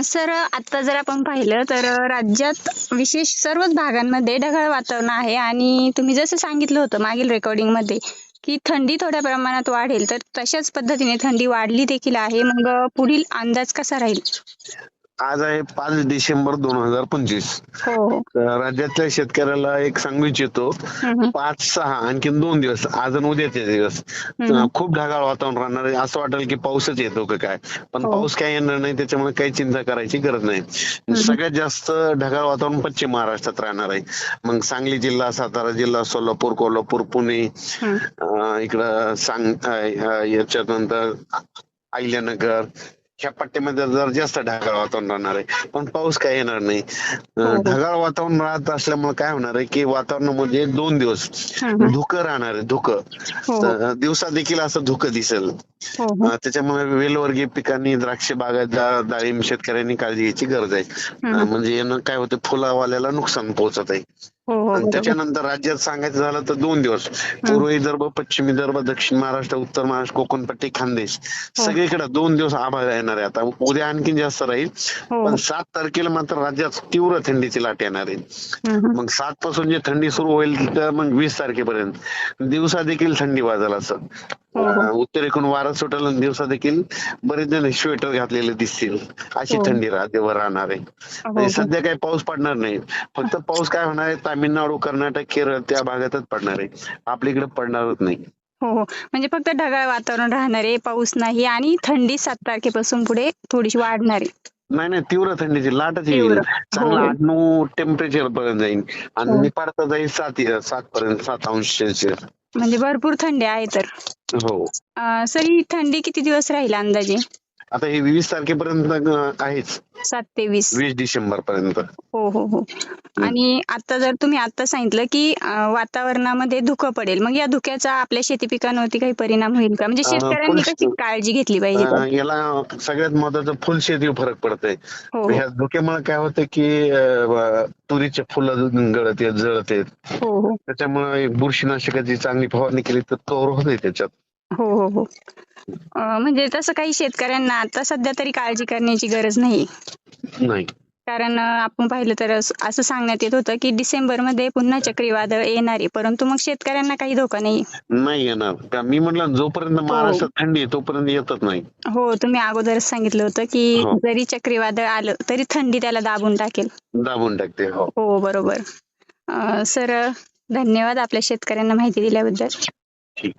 Sir आता जर आपण पाहिलं तर राज्यात विशेष सर्वच भागांमध्ये ढगाळ वातावरण आहे आणि तुम्ही जसं सांगितलं होतं मागील रेकॉर्डिंगमध्ये की थंडी थोड्या प्रमाणात वाढेल, तर तशाच पद्धतीने थंडी वाढली देखील आहे. मग पुढील अंदाज कसा राहील? आज आहे 5 डिसेंबर 2025. हो हो. राज्यातल्या शेतकऱ्याला एक सांगू इच्छितो, हम्म, 5-6 आणखीन 2 दिवस, आज आणि उद्याचे दिवस हम्म. खूप ढगाळ वातावरण राहणार आहे. असं वाटेल की पाऊसच येतो का काय, पण हो. पाऊस काय येणार नाही, त्याच्यामुळे काही चिंता करायची गरज नाही. सगळ्यात जास्त ढगाळ वातावरण पश्चिम महाराष्ट्रात राहणार आहे. मग सांगली जिल्हा, सातारा जिल्हा, सोलापूर, कोल्हापूर, पुणे, इकडं याच्यानंतर अहिल्यानगर, ह्या पट्ट्यामध्ये जर जास्त ढगाळ वातावरण राहणार आहे, पण पाऊस काय येणार नाही. हो. ढगाळ वातावरण राहत असल्यामुळे काय होणार आहे की वातावरणामध्ये 2 दिवस धुकं राहणार आहे. धुकं हो. दिवसा देखील असं धुकं दिसेल. हो. त्याच्यामुळे वेलवर्गीय पिकांनी, द्राक्ष बागायतदार, डाळिंब शेतकऱ्यांनी काळजी घ्यायची गरज आहे. म्हणजे यानं काय होतं, फुलावाल्याला नुकसान पोहोचत आहे. हो. हो. आणि बरोबर. त्याच्यानंतर राज्यात सांगायचं झालं तर 2 दिवस पूर्व विदर्भ, पश्चिम विदर्भ, दक्षिण महाराष्ट्र, उत्तर महाराष्ट्र, कोकणपट्टी, खानदेश सगळीकडे 2 दिवस आभाळ येणार आहे. आता उद्या आणखीन जास्त राहील, पण 7 तारखेला मात्र राज्यात तीव्र थंडीची लाट येणार आहे. मग 7 पासून जे थंडी सुरू होईल तर मग 20 तारखेपर्यंत दिवसा देखील थंडी वाजेल. असं उत्तरेकडून वारा सुटेल आणि दिवसा देखील बरेच जण स्वेटर घातलेले दिसतील. अशी थंडी राज्यभर राहणार आहे. म्हणजे सध्या काही पाऊस पडणार नाही. फक्त पाऊस काय होणार आहे, तामिळनाडू, कर्नाटक, केरळ त्या भागातच पडणार आहे. आपल्या इकडे पडणारच नाही. हो हो. म्हणजे फक्त ढगाळ वातावरण राहणार आहे, पाऊस नाही आणि थंडी 7 तारखेपासून पुढे थोडीशी वाढणार आहे. नाही, तीव्र थंडीची लाटच येईल. तीव्र. चांगला हो. 8-9 टेम्परेचर पर्यंत जाईल आणि निपाडता जाईल 7 पर्यंत, 7 अंश सेल्सिअस. म्हणजे भरपूर थंडी आहे तर. हो. सर ही थंडी किती दिवस राहील अंदाजे? आता हे 20 तारखेपर्यंत आहेच. 7 ते 20. 20 डिसेंबर पर्यंत. हो हो हो. आणि आता जर तुम्ही आता सांगितलं की वातावरणामध्ये धुकं पडेल, मग या धुक्याचा आपल्या शेती पिकांवरती काही परिणाम होईल का? म्हणजे शेतकऱ्यांनी कशी काळजी घेतली पाहिजे त्याची? याला सगळ्यात महत्वाचं फुलशेतीवर फरक पडतोय. हो ह्या धुक्यामुळे काय होतं की तुरीचे फुलं गळत आहेत, जळत आहेत. हो हो त्याच्यामुळे बुरशीनाशकाची चांगली फवारणी केली तर कव्हर होते त्याच्यात. हो हो हो. म्हणजे तसं काही शेतकऱ्यांना आता सध्या तरी काळजी करण्याची गरज नाही. नाही कारण आपण पाहिलं तर असं सांगण्यात येत होतं की डिसेंबरमध्ये पुन्हा चक्रीवादळ येणार आहे, परंतु मग शेतकऱ्यांना काही धोका नाही. नाही येणार. मी म्हटलं जोपर्यंत महाराष्ट्रात थंडी आहे तोपर्यंत येतच नाही. हो, तुम्ही अगोदरच सांगितलं होतं की जरी चक्रीवादळ आलं तरी थंडी त्याला दाबून टाकेल. दाबून टाकते. हो हो बरोबर. सर धन्यवाद आपल्या शेतकऱ्यांना माहिती दिल्याबद्दल. ठीक.